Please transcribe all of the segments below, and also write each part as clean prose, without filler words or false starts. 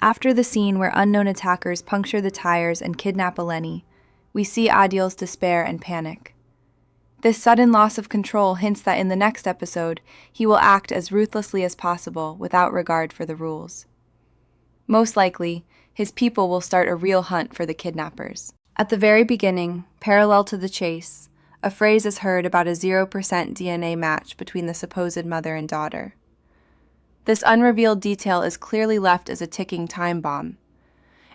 After the scene where unknown attackers puncture the tires and kidnap Eleni, we see Adil's despair and panic. This sudden loss of control hints that in the next episode, he will act as ruthlessly as possible without regard for the rules. Most likely, his people will start a real hunt for the kidnappers. At the very beginning, parallel to the chase, a phrase is heard about a 0% DNA match between the supposed mother and daughter. This unrevealed detail is clearly left as a ticking time bomb.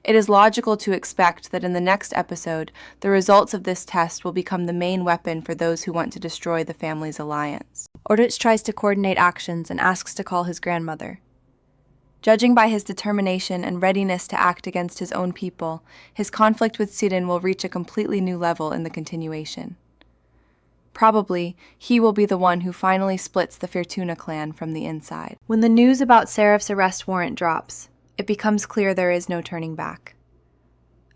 It is logical to expect that in the next episode, the results of this test will become the main weapon for those who want to destroy the family's alliance. Ortiz tries to coordinate actions and asks to call his grandmother. Judging by his determination and readiness to act against his own people, his conflict with Siren will reach a completely new level in the continuation. Probably, he will be the one who finally splits the Fortuna clan from the inside. When the news about Serif's arrest warrant drops, it becomes clear there is no turning back.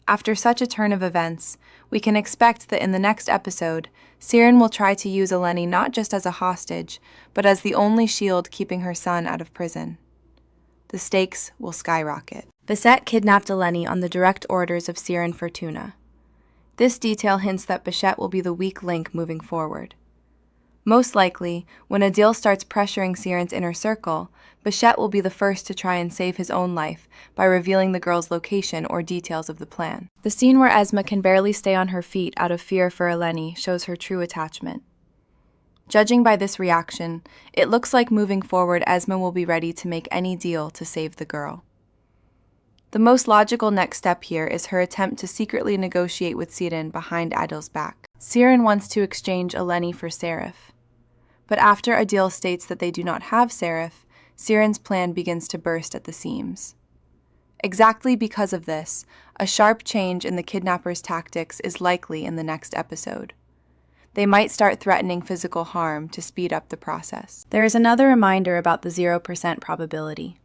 After such a turn of events, we can expect that in the next episode, Siren will try to use Eleni not just as a hostage, but as the only shield keeping her son out of prison. The stakes will skyrocket. Bisette kidnapped Eleni on the direct orders of Siren Fortuna. This detail hints that Bichette will be the weak link moving forward. Most likely, when Adil starts pressuring Siren's inner circle, Bichette will be the first to try and save his own life by revealing the girl's location or details of the plan. The scene where Esma can barely stay on her feet out of fear for Eleni shows her true attachment. Judging by this reaction, it looks like moving forward Esma will be ready to make any deal to save the girl. The most logical next step here is her attempt to secretly negotiate with Siren behind Adil's back. Siren wants to exchange Eleni for Serif. But after Adil states that they do not have Serif, Siren's plan begins to burst at the seams. Exactly because of this, a sharp change in the kidnappers' tactics is likely in the next episode. They might start threatening physical harm to speed up the process. There is another reminder about the 0% probability.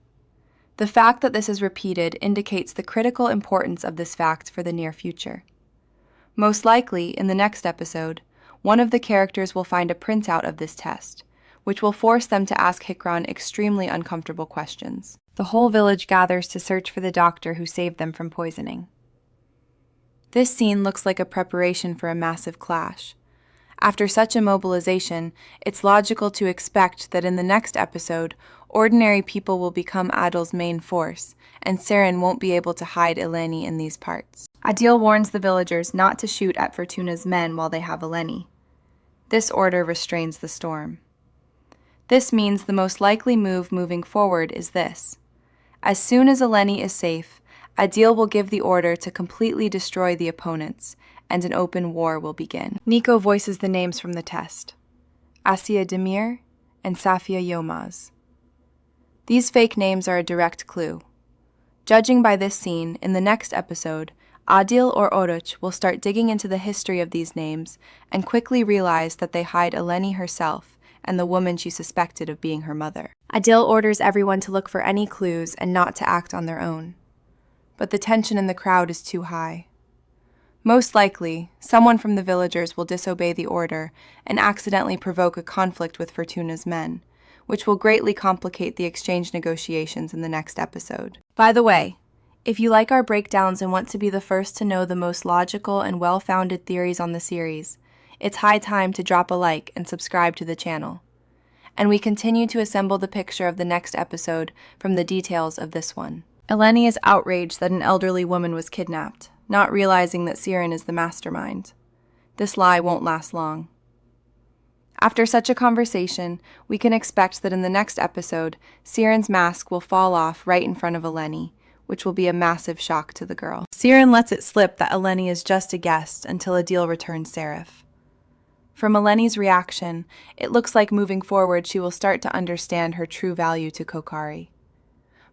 The fact that this is repeated indicates the critical importance of this fact for the near future. Most likely, in the next episode, one of the characters will find a printout of this test, which will force them to ask Hikran extremely uncomfortable questions. The whole village gathers to search for the doctor who saved them from poisoning. This scene looks like a preparation for a massive clash. After such a mobilization, it's logical to expect that in the next episode, ordinary people will become Adil's main force, and Siren won't be able to hide Eleni in these parts. Adil warns the villagers not to shoot at Fortuna's men while they have Eleni. This order restrains the storm. This means the most likely move moving forward is this. As soon as Eleni is safe, Adil will give the order to completely destroy the opponents, and an open war will begin. Nico voices the names from the test: Asiya Demir and Safia Yomaz. These fake names are a direct clue. Judging by this scene, in the next episode, Adil or Oruç will start digging into the history of these names and quickly realize that they hide Eleni herself and the woman she suspected of being her mother. Adil orders everyone to look for any clues and not to act on their own. But the tension in the crowd is too high. Most likely, someone from the villagers will disobey the order and accidentally provoke a conflict with Fortuna's men, which will greatly complicate the exchange negotiations in the next episode. By the way, if you like our breakdowns and want to be the first to know the most logical and well-founded theories on the series, it's high time to drop a like and subscribe to the channel. And we continue to assemble the picture of the next episode from the details of this one. Eleni is outraged that an elderly woman was kidnapped, not realizing that Siren is the mastermind. This lie won't last long. After such a conversation, we can expect that in the next episode, Siren's mask will fall off right in front of Eleni, which will be a massive shock to the girl. Siren lets it slip that Eleni is just a guest until Adil returns Serif. From Eleni's reaction, it looks like moving forward she will start to understand her true value to Kokari.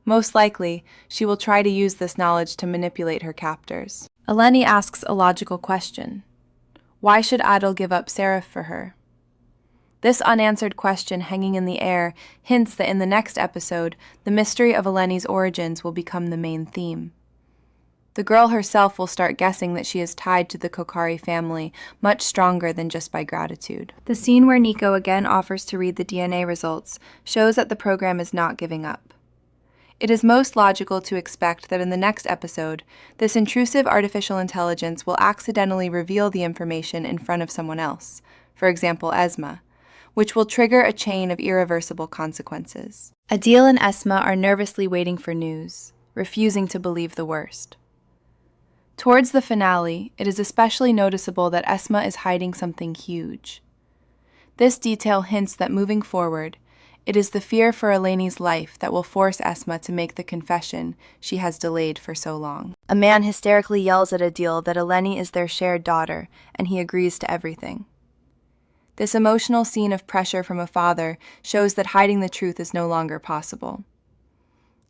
Most likely, she will try to use this knowledge to manipulate her captors. Eleni asks a logical question. Why should Adil give up Serif for her? This unanswered question hanging in the air hints that in the next episode, the mystery of Eleni's origins will become the main theme. The girl herself will start guessing that she is tied to the Kokari family much stronger than just by gratitude. The scene where Nico again offers to read the DNA results shows that the program is not giving up. It is most logical to expect that in the next episode, this intrusive artificial intelligence will accidentally reveal the information in front of someone else, for example Esma, which will trigger a chain of irreversible consequences. Adil and Esma are nervously waiting for news, refusing to believe the worst. Towards the finale, it is especially noticeable that Esma is hiding something huge. This detail hints that moving forward, it is the fear for Eleni's life that will force Esma to make the confession she has delayed for so long. A man hysterically yells at Adil that Eleni is their shared daughter, and he agrees to everything. This emotional scene of pressure from a father shows that hiding the truth is no longer possible.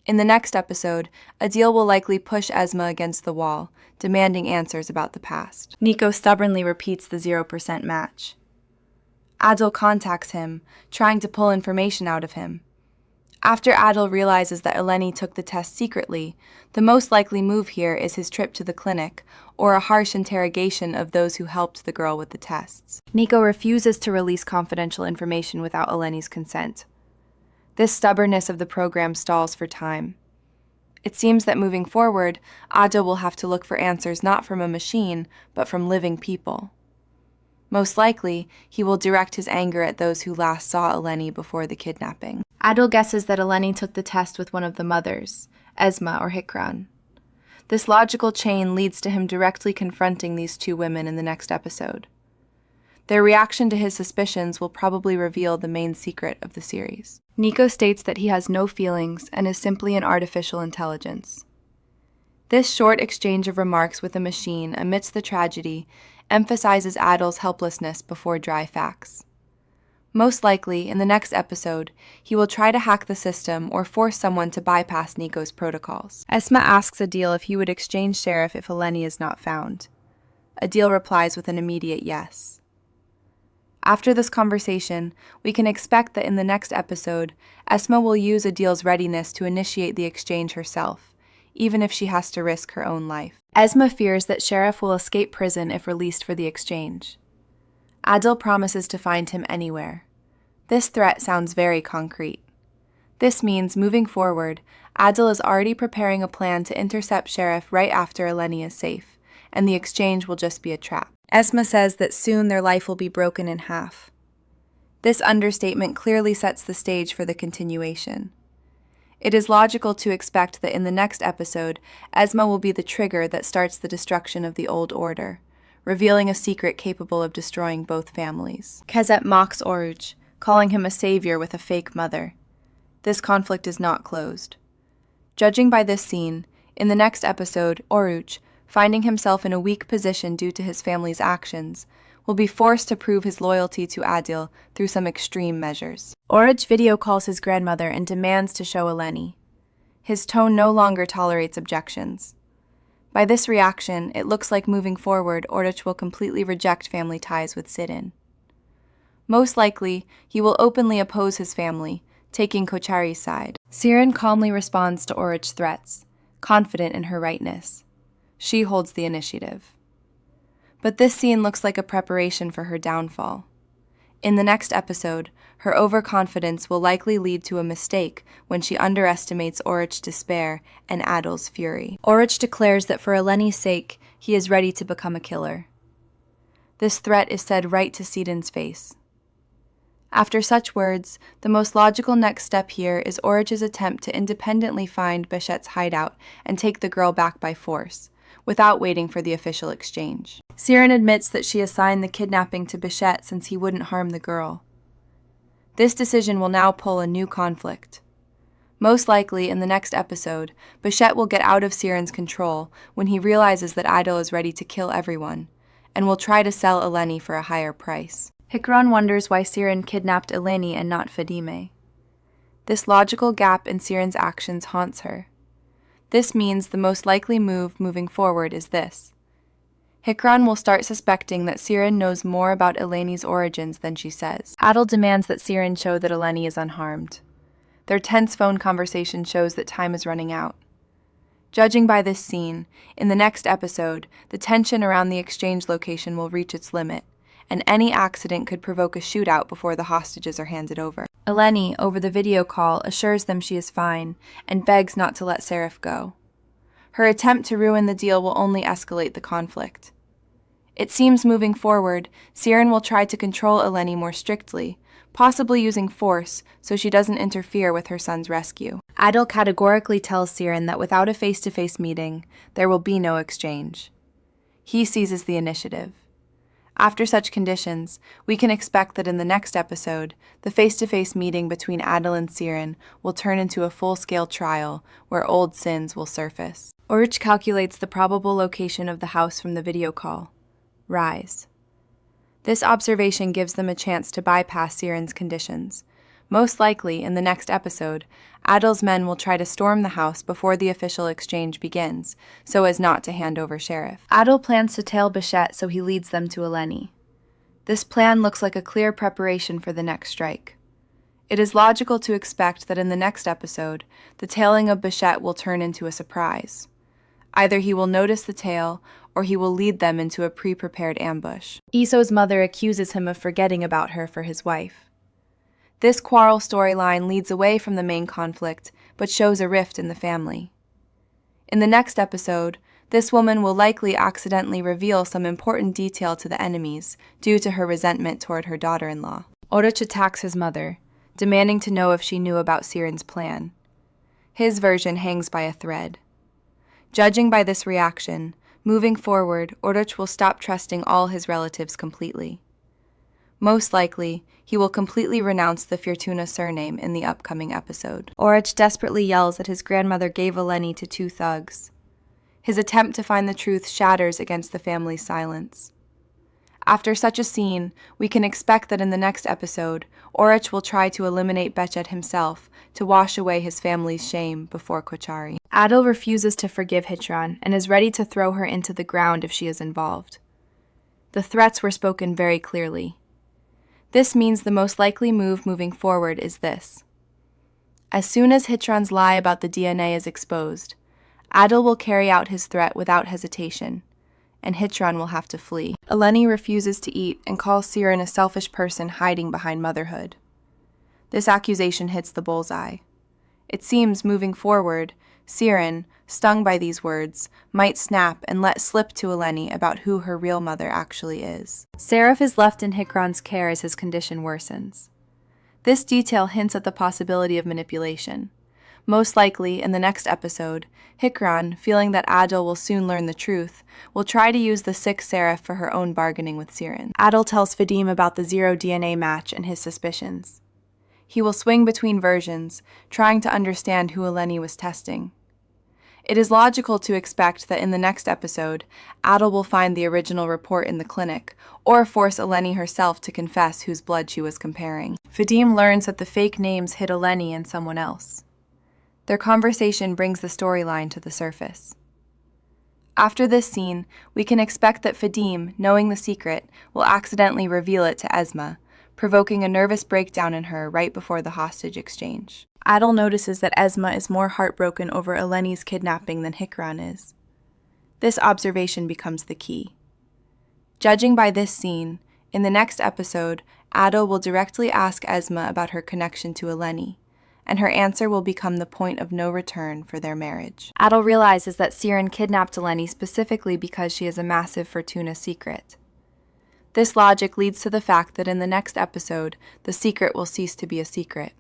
In the next episode, Adil will likely push Esma against the wall, demanding answers about the past. Nico stubbornly repeats the 0% match. Adil contacts him, trying to pull information out of him. After Adil realizes that Eleni took the test secretly, the most likely move here is his trip to the clinic, or a harsh interrogation of those who helped the girl with the tests. Nico refuses to release confidential information without Eleni's consent. This stubbornness of the program stalls for time. It seems that moving forward, Adil will have to look for answers not from a machine, but from living people. Most likely, he will direct his anger at those who last saw Eleni before the kidnapping. Adil guesses that Eleni took the test with one of the mothers, Esma or Hikran. This logical chain leads to him directly confronting these two women in the next episode. Their reaction to his suspicions will probably reveal the main secret of the series. Nico states that he has no feelings and is simply an artificial intelligence. This short exchange of remarks with a machine amidst the tragedy emphasizes Adil's helplessness before dry facts. Most likely, in the next episode, he will try to hack the system or force someone to bypass Nico's protocols. Esma asks Adil if he would exchange Sheriff if Eleni is not found. Adil replies with an immediate yes. After this conversation, we can expect that in the next episode, Esma will use Adil's readiness to initiate the exchange herself, even if she has to risk her own life. Esma fears that Sheriff will escape prison if released for the exchange. Adil promises to find him anywhere. This threat sounds very concrete. This means, moving forward, Adil is already preparing a plan to intercept Sheriff right after Eleni is safe, and the exchange will just be a trap. Esma says that soon their life will be broken in half. This understatement clearly sets the stage for the continuation. It is logical to expect that in the next episode, Esma will be the trigger that starts the destruction of the old order, revealing a secret capable of destroying both families. Kezet mocks Oruç, calling him a savior with a fake mother. This conflict is not closed. Judging by this scene, in the next episode, Oruç, finding himself in a weak position due to his family's actions, will be forced to prove his loyalty to Adil through some extreme measures. Oruç video calls his grandmother and demands to show Eleni. His tone no longer tolerates objections. By this reaction, it looks like moving forward, Oruç will completely reject family ties with Sidin. Most likely, he will openly oppose his family, taking Koçari's side. Siren calmly responds to Oruç's threats, confident in her rightness. She holds the initiative. But this scene looks like a preparation for her downfall. In the next episode, her overconfidence will likely lead to a mistake when she underestimates Oruç's despair and Adil's fury. Oruç declares that for Eleni's sake, he is ready to become a killer. This threat is said right to Sidin's face. After such words, the most logical next step here is Oruç's attempt to independently find Behçet's hideout and take the girl back by force, without waiting for the official exchange. Siren admits that she assigned the kidnapping to Behçet since he wouldn't harm the girl. This decision will now pull a new conflict. Most likely, in the next episode, Behçet will get out of Siren's control when he realizes that Adil is ready to kill everyone, and will try to sell Eleni for a higher price. Hikran wonders why Siren kidnapped Eleni and not Fadime. This logical gap in Siren's actions haunts her. This means the most likely move moving forward is this. Hikran will start suspecting that Siren knows more about Eleni's origins than she says. Adil demands that Siren show that Eleni is unharmed. Their tense phone conversation shows that time is running out. Judging by this scene, in the next episode, the tension around the exchange location will reach its limit, and any accident could provoke a shootout before the hostages are handed over. Eleni, over the video call, assures them she is fine and begs not to let Seraph go. Her attempt to ruin the deal will only escalate the conflict. It seems moving forward, Siren will try to control Eleni more strictly, possibly using force so she doesn't interfere with her son's rescue. Adil categorically tells Siren that without a face-to-face meeting, there will be no exchange. He seizes the initiative. After such conditions, we can expect that in the next episode, the face-to-face meeting between Adil and Siren will turn into a full-scale trial where old sins will surface. Oruç calculates the probable location of the house from the video call. Rise. This observation gives them a chance to bypass Siren's conditions. Most likely, in the next episode, Adil's men will try to storm the house before the official exchange begins, so as not to hand over Sheriff. Adil plans to tail Bichette so he leads them to Eleni. This plan looks like a clear preparation for the next strike. It is logical to expect that in the next episode, the tailing of Bichette will turn into a surprise. Either he will notice the tail, or he will lead them into a pre-prepared ambush. Iso's mother accuses him of forgetting about her for his wife. This quarrel storyline leads away from the main conflict, but shows a rift in the family. In the next episode, this woman will likely accidentally reveal some important detail to the enemies due to her resentment toward her daughter-in-law. Oruç attacks his mother, demanding to know if she knew about Siren's plan. His version hangs by a thread. Judging by this reaction, moving forward, Oruç will stop trusting all his relatives completely. Most likely, he will completely renounce the Fortuna surname in the upcoming episode. Oruç desperately yells that his grandmother gave Eleni to two thugs. His attempt to find the truth shatters against the family's silence. After such a scene, we can expect that in the next episode, Oruç will try to eliminate Behçet himself to wash away his family's shame before Koçari. Adil refuses to forgive Hicran and is ready to throw her into the ground if she is involved. The threats were spoken very clearly. This means the most likely move moving forward is this. As soon as Hicran's lie about the DNA is exposed, Adil will carry out his threat without hesitation, and Hicran will have to flee. Eleni refuses to eat and calls Siren a selfish person hiding behind motherhood. This accusation hits the bullseye. It seems, moving forward, Siren, stung by these words, might snap and let slip to Eleni about who her real mother actually is. Seraph is left in Hicran's care as his condition worsens. This detail hints at the possibility of manipulation. Most likely, in the next episode, Hicran, feeling that Adil will soon learn the truth, will try to use the sick Seraph for her own bargaining with Siren. Adil tells Vadim about the zero DNA match and his suspicions. He will swing between versions, trying to understand who Eleni was testing. It is logical to expect that in the next episode, Adil will find the original report in the clinic, or force Eleni herself to confess whose blood she was comparing. Vadim learns that the fake names hid Eleni and someone else. Their conversation brings the storyline to the surface. After this scene, we can expect that Vadim, knowing the secret, will accidentally reveal it to Esma, provoking a nervous breakdown in her right before the hostage exchange. Adil notices that Esma is more heartbroken over Eleni's kidnapping than Hicran is. This observation becomes the key. Judging by this scene, in the next episode, Adil will directly ask Esma about her connection to Eleni, and her answer will become the point of no return for their marriage. Adil realizes that Siren kidnapped Eleni specifically because she is a massive Fortuna secret. This logic leads to the fact that in the next episode, the secret will cease to be a secret.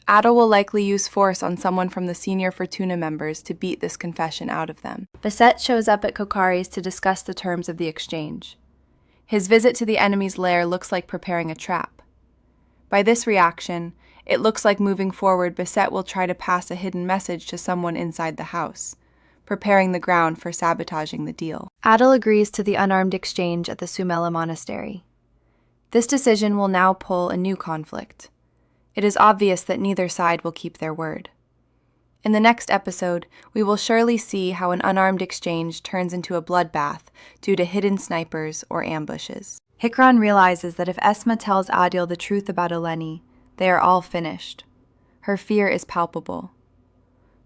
Adil will likely use force on someone from the senior Fortuna members to beat this confession out of them. Bichette shows up at Koçari's to discuss the terms of the exchange. His visit to the enemy's lair looks like preparing a trap. By this reaction, it looks like moving forward Bichette will try to pass a hidden message to someone inside the house, preparing the ground for sabotaging the deal. Adil agrees to the unarmed exchange at the Sumela Monastery. This decision will now pull a new conflict. It is obvious that neither side will keep their word. In the next episode, we will surely see how an unarmed exchange turns into a bloodbath due to hidden snipers or ambushes. Hicran realizes that if Esma tells Adil the truth about Eleni, they are all finished. Her fear is palpable.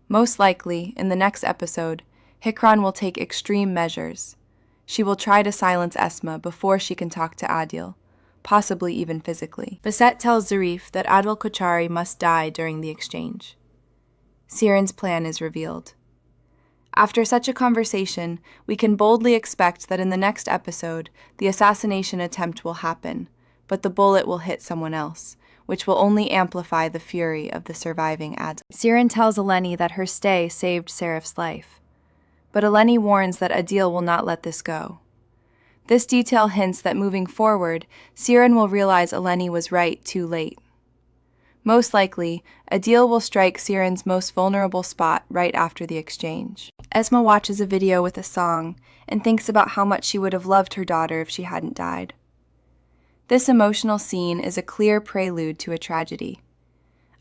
Most likely, in the next episode, Hicran will take extreme measures. She will try to silence Esma before she can talk to Adil, possibly even physically. Bassett tells Zarif that Adil Kochari must die during the exchange. Siren's plan is revealed. After such a conversation, we can boldly expect that in the next episode, the assassination attempt will happen, but the bullet will hit someone else, which will only amplify the fury of the surviving Adil. Siren tells Eleni that her stay saved Serif's life, but Eleni warns that Adil will not let this go. This detail hints that moving forward, Siren will realize Eleni was right too late. Most likely, Adil will strike Siren's most vulnerable spot right after the exchange. Esma watches a video with a song and thinks about how much she would have loved her daughter if she hadn't died. This emotional scene is a clear prelude to a tragedy.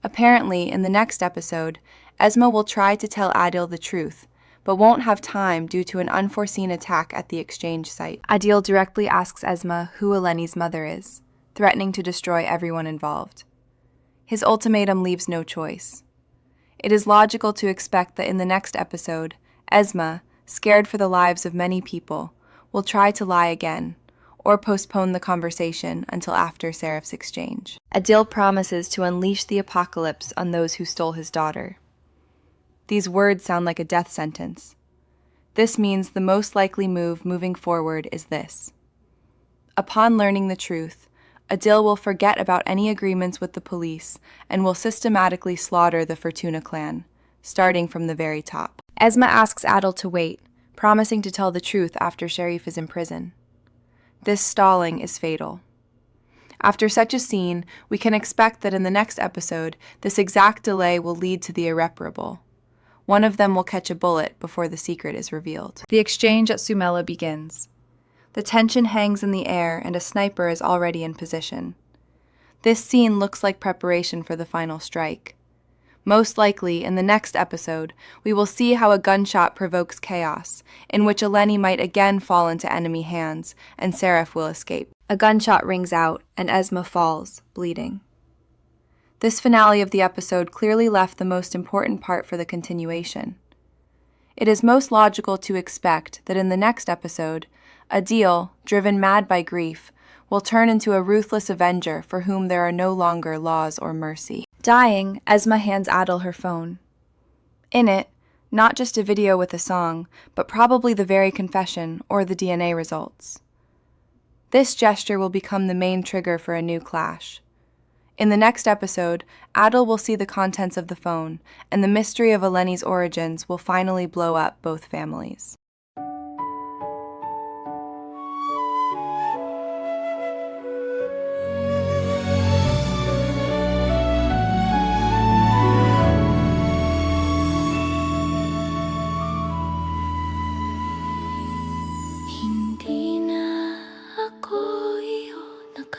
Apparently, in the next episode, Esma will try to tell Adil the truth, but won't have time due to an unforeseen attack at the exchange site. Adil directly asks Esma who Eleni's mother is, threatening to destroy everyone involved. His ultimatum leaves no choice. It is logical to expect that in the next episode, Esma, scared for the lives of many people, will try to lie again, or postpone the conversation until after Serif's exchange. Adil promises to unleash the apocalypse on those who stole his daughter. These words sound like a death sentence. This means the most likely move moving forward is this. Upon learning the truth, Adil will forget about any agreements with the police and will systematically slaughter the Fortuna clan, starting from the very top. Esma asks Adil to wait, promising to tell the truth after Sharif is in prison. This stalling is fatal. After such a scene, we can expect that in the next episode, this exact delay will lead to the irreparable. One of them will catch a bullet before the secret is revealed. The exchange at Sumela begins. The tension hangs in the air and a sniper is already in position. This scene looks like preparation for the final strike. Most likely, in the next episode, we will see how a gunshot provokes chaos, in which Eleni might again fall into enemy hands, and Serif will escape. A gunshot rings out, and Esma falls, bleeding. This finale of the episode clearly left the most important part for the continuation. It is most logical to expect that in the next episode, Adil, driven mad by grief, will turn into a ruthless avenger for whom there are no longer laws or mercy. Dying, Esma hands Adil her phone. In it, not just a video with a song, but probably the very confession or the DNA results. This gesture will become the main trigger for a new clash. In the next episode, Adil will see the contents of the phone, and the mystery of Eleni's origins will finally blow up both families.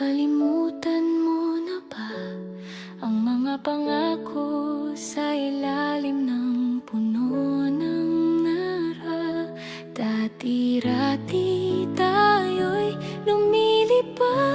Nakalimutan mo na ba ang mga pangako sa ilalim ng puno ng nara? Dati-rati